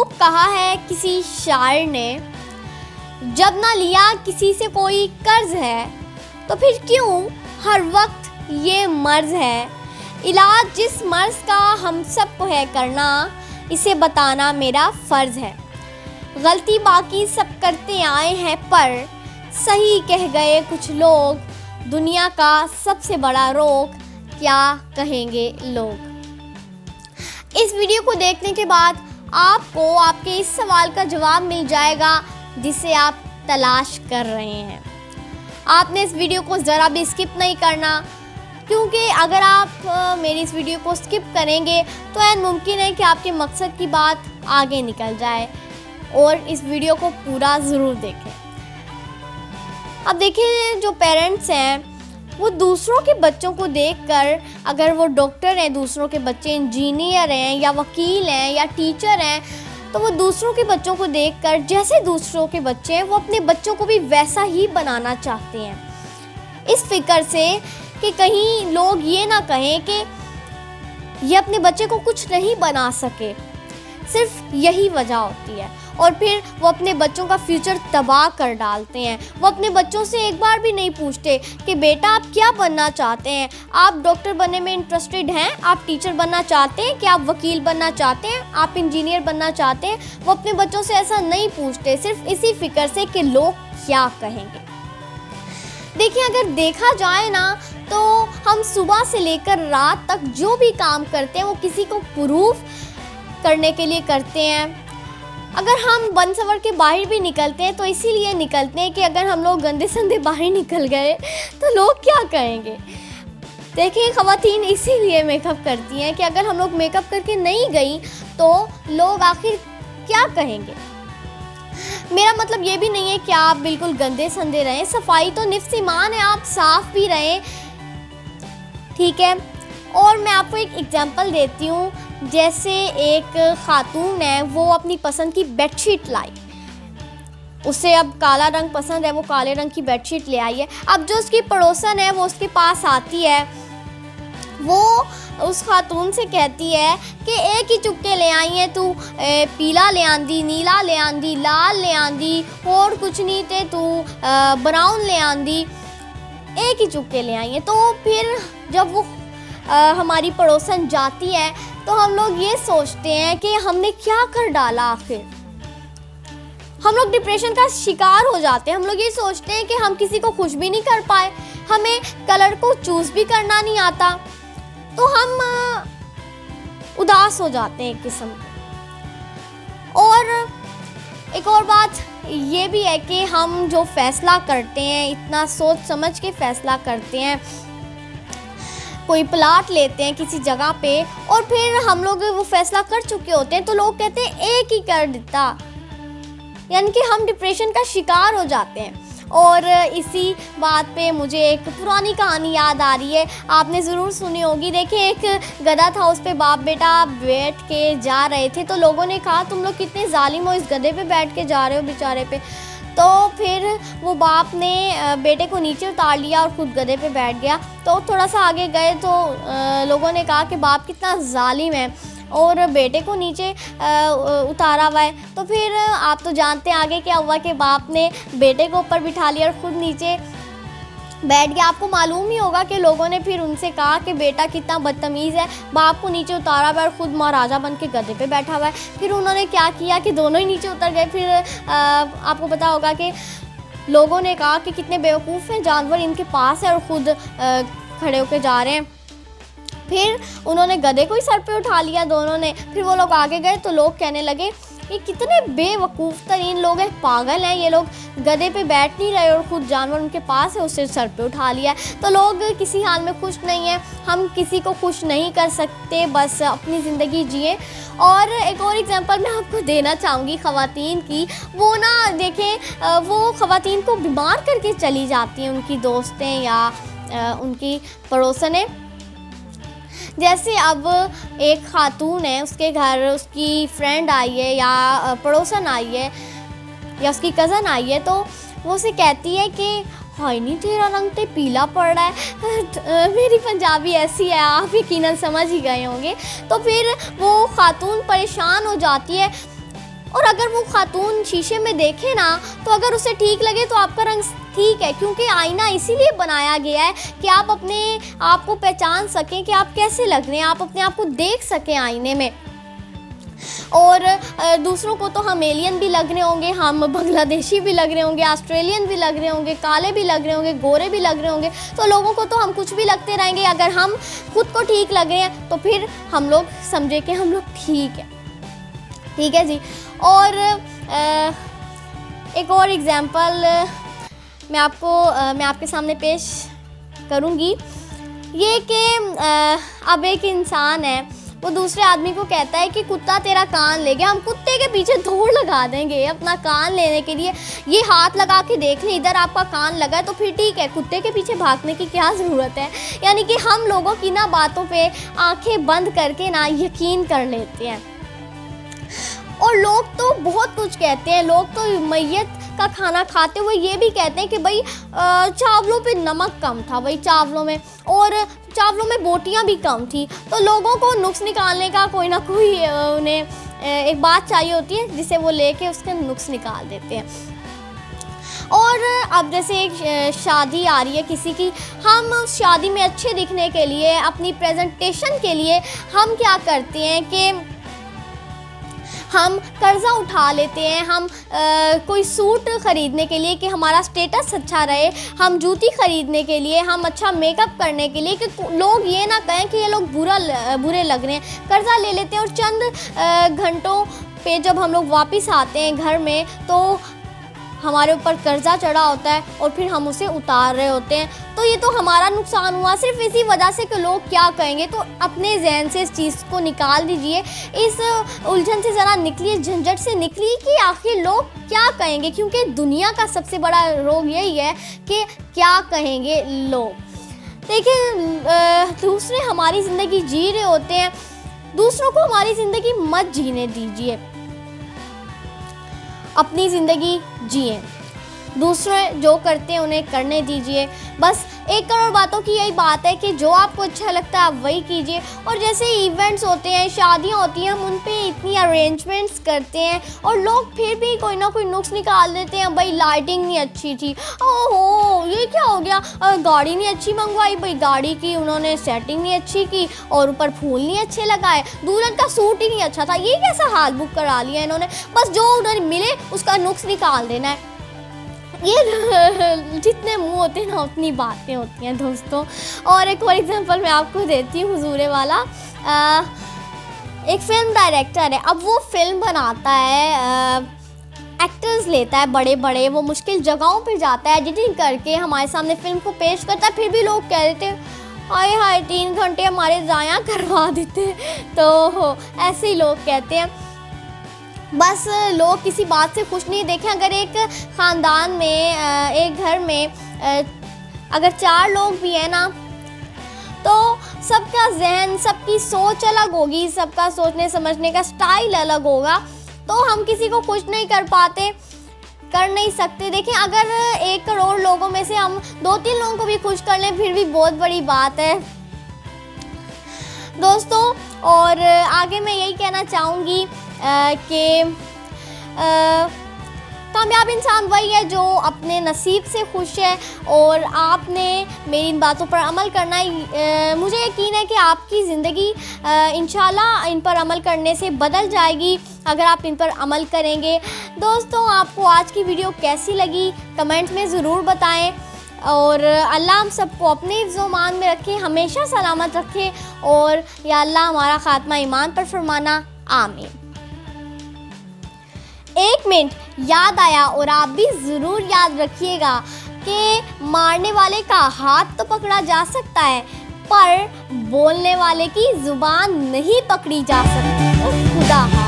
खूब कहा है किसी शायर ने, जब ना लिया किसी से कोई कर्ज है तो फिर क्यों हर वक्त ये मर्ज है। इलाज जिस मर्ज का हम सबको है करना, इसे बताना मेरा फ़र्ज़ है। गलती बाकी सब करते आए हैं पर सही कह गए कुछ लोग, दुनिया का सबसे बड़ा रोग क्या कहेंगे लोग। इस वीडियो को देखने के बाद आपको आपके इस सवाल का जवाब मिल जाएगा जिसे आप तलाश कर रहे हैं। आपने इस वीडियो को ज़रा भी स्किप नहीं करना, क्योंकि अगर आप मेरी इस वीडियो को स्किप करेंगे तो ऐन मुमकिन है कि आपके मकसद की बात आगे निकल जाए। और इस वीडियो को पूरा ज़रूर देखें। अब देखिए, जो पेरेंट्स हैं वो दूसरों के बच्चों को देखकर, अगर वो डॉक्टर हैं, दूसरों के बच्चे इंजीनियर हैं या वकील हैं या टीचर हैं, तो वो दूसरों के बच्चों को देखकर जैसे दूसरों के बच्चे हैं वो अपने बच्चों को भी वैसा ही बनाना चाहते हैं। इस फिक्र से कि कहीं लोग ये ना कहें कि ये अपने बच्चे को कुछ नहीं बना सके, सिर्फ यही वजह होती है। और फिर वो अपने बच्चों का फ्यूचर तबाह कर डालते हैं। वो अपने बच्चों से एक बार भी नहीं पूछते कि बेटा आप क्या बनना चाहते हैं, आप डॉक्टर बनने में इंटरेस्टेड हैं, आप टीचर बनना चाहते हैं, क्या आप वकील बनना चाहते हैं, आप इंजीनियर बनना चाहते हैं। वो अपने बच्चों से ऐसा नहीं पूछते, सिर्फ इसी फिक्र से कि लोग क्या कहेंगे। देखिए, अगर देखा जाए ना तो हम सुबह से लेकर रात तक जो भी काम करते हैं वो किसी को प्रूफ करने के लिए करते हैं। अगर हम बन सवर के बाहर भी निकलते हैं तो इसीलिए निकलते हैं कि अगर हम लोग गंदे संदे बाहर निकल गए तो लोग क्या कहेंगे। देखिए, ख़वातीन इसीलिए मेकअप करती हैं कि अगर हम लोग मेकअप करके नहीं गई तो लोग आखिर क्या कहेंगे। मेरा मतलब ये भी नहीं है कि आप बिल्कुल गंदे संदे रहें, सफाई तो निफ्स ईमान है, आप साफ़ भी रहें, ठीक है। और मैं आपको एक एग्जांपल देती हूँ। जैसे एक खातून है, वो अपनी पसंद की बेडशीट लाई, उसे अब काला रंग पसंद है, वो काले रंग की बेडशीट ले आई है। अब जो उसकी पड़ोसन है वो उसके पास आती है, वो उस खातून से कहती है कि एक ही चुपके ले आई है तू, पीला ले आंदी, नीला ले आंदी, लाल ले आंदी, और कुछ नहीं थे तू ब्राउन ले आंदी, एक ही चुपके ले आई है। तो फिर जब वो हमारी पड़ोसन जाती है तो हम लोग ये सोचते हैं कि हमने क्या कर डाला। आखिर हम लोग डिप्रेशन का शिकार हो जाते हैं। हम लोग ये सोचते हैं कि हम किसी को खुश भी नहीं कर पाए, हमें कलर को चूज़ भी करना नहीं आता, तो हम उदास हो जाते हैं एक किस्म के। और एक और बात ये भी है कि हम जो फ़ैसला करते हैं इतना सोच समझ के फ़ैसला करते हैं। कोई प्लाट लेते हैं किसी जगह पे और फिर हम लोग वो फ़ैसला कर चुके होते हैं तो लोग कहते हैं एक ही कर देता, यानी कि हम डिप्रेशन का शिकार हो जाते हैं। और इसी बात पे मुझे एक पुरानी कहानी याद आ रही है, आपने ज़रूर सुनी होगी। देखिए, एक गधा था, उस पे बाप बेटा बैठ के जा रहे थे, तो लोगों ने कहा तुम लोग कितने जालिम हो, इस गधे पे बैठ के जा रहे हो बेचारे पे। तो फिर वो बाप ने बेटे को नीचे उतार लिया और खुद गधे पे बैठ गया। तो थोड़ा सा आगे गए तो लोगों ने कहा कि बाप कितना जालिम है और बेटे को नीचे उतारा हुआ है। तो फिर आप तो जानते हैं आगे क्या हुआ कि बाप ने बेटे को ऊपर बिठा लिया और खुद नीचे बैठ गया। आपको मालूम ही होगा कि लोगों ने फिर उनसे कहा कि बेटा कितना बदतमीज़ है, बाप को नीचे उतारा हुआ है और ख़ुद महाराजा बन के गधे पे बैठा हुआ है। फिर उन्होंने क्या किया कि दोनों ही नीचे उतर गए। फिर आपको पता होगा कि लोगों ने कहा कि कितने बेवकूफ़ हैं, जानवर इनके पास है और ख़ुद खड़े होकर जा रहे हैं। फिर उन्होंने गधे को ही सर पे उठा लिया दोनों ने। फिर वो लोग आगे गए तो लोग कहने लगे ये कितने बेवकूफ़ तरीन लोग हैं, पागल हैं ये लोग, गधे पे बैठ नहीं रहे और ख़ुद जानवर उनके पास है, उसे सर पे उठा लिया है। तो लोग किसी हाल में खुश नहीं हैं, हम किसी को खुश नहीं कर सकते, बस अपनी ज़िंदगी जिए। और एक और एग्जांपल मैं आपको देना चाहूँगी ख़वातीन की। वो ना देखें, वो ख़वातीन को बीमार करके चली जाती हैं उनकी दोस्तें या उनकी पड़ोसनें। जैसे अब एक खातून है, उसके घर उसकी फ्रेंड आई है या पड़ोसन आई है या उसकी कज़न आई है, तो वो उसे कहती है कि हाय नहीं तेरा रंग तो पीला पड़ रहा है। मेरी पंजाबी ऐसी है, आप यकीनन समझ ही गए होंगे। तो फिर वो खातून परेशान हो जाती है और अगर वो खातून शीशे में देखे ना, तो अगर उसे ठीक लगे तो आपका रंग ठीक है, क्योंकि आईना इसीलिए बनाया गया है कि आप अपने आप को पहचान सकें कि आप कैसे लग रहे हैं, आप अपने आप को देख सकें आईने में। और दूसरों को तो हम एलियन भी लग रहे होंगे, हम बांग्लादेशी भी लग रहे होंगे, ऑस्ट्रेलियन भी लग रहे होंगे, काले भी लग रहे होंगे, गोरे भी लग रहे होंगे, तो लोगों को तो हम कुछ भी लगते रहेंगे। अगर हम खुद को ठीक लग रहे हैं तो फिर हम लोग समझे कि हम लोग ठीक है। ठीक है जी। और एक और एग्जांपल मैं आपके सामने पेश करूँगी। ये कि अब एक इंसान है, वो दूसरे आदमी को कहता है कि कुत्ता तेरा कान ले गया। हम कुत्ते के पीछे दौड़ लगा देंगे अपना कान लेने के लिए। ये हाथ लगा के देख लें इधर आपका कान लगा है तो फिर ठीक है, कुत्ते के पीछे भागने की क्या ज़रूरत है। यानी कि हम लोगों की ना बातों पे आंखें बंद करके ना यकीन कर लेते हैं। और लोग तो बहुत कुछ कहते हैं। लोग तो मैयत का खाना खाते हुए ये भी कहते हैं कि भाई चावलों पे नमक कम था, भाई चावलों में, और चावलों में बोटियां भी कम थी। तो लोगों को नुक्स निकालने का कोई ना कोई उन्हें एक बात चाहिए होती है जिसे वो लेके उसके नुक्स निकाल देते हैं। और अब जैसे एक शादी आ रही है किसी की, हम उस शादी में अच्छे दिखने के लिए, अपनी प्रेजेंटेशन के लिए हम क्या करते हैं कि हम कर्ज़ा उठा लेते हैं। हम कोई सूट ख़रीदने के लिए कि हमारा स्टेटस अच्छा रहे, हम जूती ख़रीदने के लिए, हम अच्छा मेकअप करने के लिए कि लोग ये ना कहें कि ये लोग बुरे लग रहे हैं, कर्ज़ा ले लेते हैं। और चंद घंटों पे जब हम लोग वापस आते हैं घर में तो हमारे ऊपर कर्ज़ा चढ़ा होता है और फिर हम उसे उतार रहे होते हैं। तो ये तो हमारा नुकसान हुआ सिर्फ इसी वजह से कि लोग क्या कहेंगे। तो अपने जहन से इस चीज़ को निकाल दीजिए, इस उलझन से ज़रा निकलिए, झंझट से निकलिए कि आखिर लोग क्या कहेंगे, क्योंकि दुनिया का सबसे बड़ा रोग यही है कि क्या कहेंगे लोग। देखिए, दूसरे हमारी ज़िंदगी जी रहे होते हैं, दूसरों को हमारी ज़िंदगी मत जीने दीजिए, अपनी ज़िंदगी जिए। दूसरे जो करते हैं उन्हें करने दीजिए। बस 1 करोड़ बातों की यही बात है कि जो आपको अच्छा लगता है आप वही कीजिए। और जैसे इवेंट्स होते हैं, शादियां होती हैं, हम उन पे इतनी अरेंजमेंट्स करते हैं और लोग फिर भी कोई ना कोई नुक्स निकाल देते हैं। भाई लाइटिंग नहीं अच्छी थी, ओहो ये क्या हो गया, गाड़ी नहीं अच्छी मंगवाई, भाई गाड़ी की उन्होंने सेटिंग नहीं अच्छी की, और ऊपर फूल नहीं अच्छे लगाए, दुल्हन का सूट ही नहीं अच्छा था, ये कैसा हाल बुक करा लिया इन्होंने। बस जो उन्हें मिले उसका नुक्स निकाल देना है। ये जितने मुंह होते हैं ना उतनी बातें होती हैं दोस्तों। और एक और एग्जांपल मैं आपको देती हूँ हुजूरे वाला। एक फिल्म डायरेक्टर है, अब वो फिल्म बनाता है, एक्टर्स लेता है बड़े बड़े, वो मुश्किल जगहों पे जाता है, एडिटिंग करके हमारे सामने फिल्म को पेश करता है। फिर भी लोग कह देते हैं हाय हाय 3 घंटे हमारे ज़ाया करवा देते। तो ऐसे ही लोग कहते हैं। बस लोग किसी बात से खुश नहीं। देखें, अगर एक ख़ानदान में, एक घर में अगर 4 लोग भी हैं ना, तो सबका जहन, सबकी सोच अलग होगी, सबका सोचने समझने का स्टाइल अलग होगा। तो हम किसी को खुश नहीं कर पाते, कर नहीं सकते। देखें, अगर 1 करोड़ लोगों में से हम 2-3 लोगों को भी खुश कर लें फिर भी बहुत बड़ी बात है दोस्तों। और आगे मैं यही कहना चाहूँगी कि कामयाब इंसान वही है जो अपने नसीब से खुश है। और आपने मेरी इन बातों पर अमल करना है। मुझे यकीन है कि आपकी ज़िंदगी इंशाल्लाह इन पर अमल करने से बदल जाएगी अगर आप इन पर अमल करेंगे। दोस्तों, आपको आज की वीडियो कैसी लगी कमेंट में ज़रूर बताएं। और अल्लाह हम सबको अपने हिफ्ज़-ओ-मान में रखे, हमेशा सलामत रखे। और या अल्लाह हमारा ख़ात्मा ईमान पर फरमाना, आमीन। 1 मिनट याद आया, और आप भी ज़रूर याद रखिएगा कि मारने वाले का हाथ तो पकड़ा जा सकता है, पर बोलने वाले की ज़ुबान नहीं पकड़ी जा सकती। खुदा हाफ़िज़।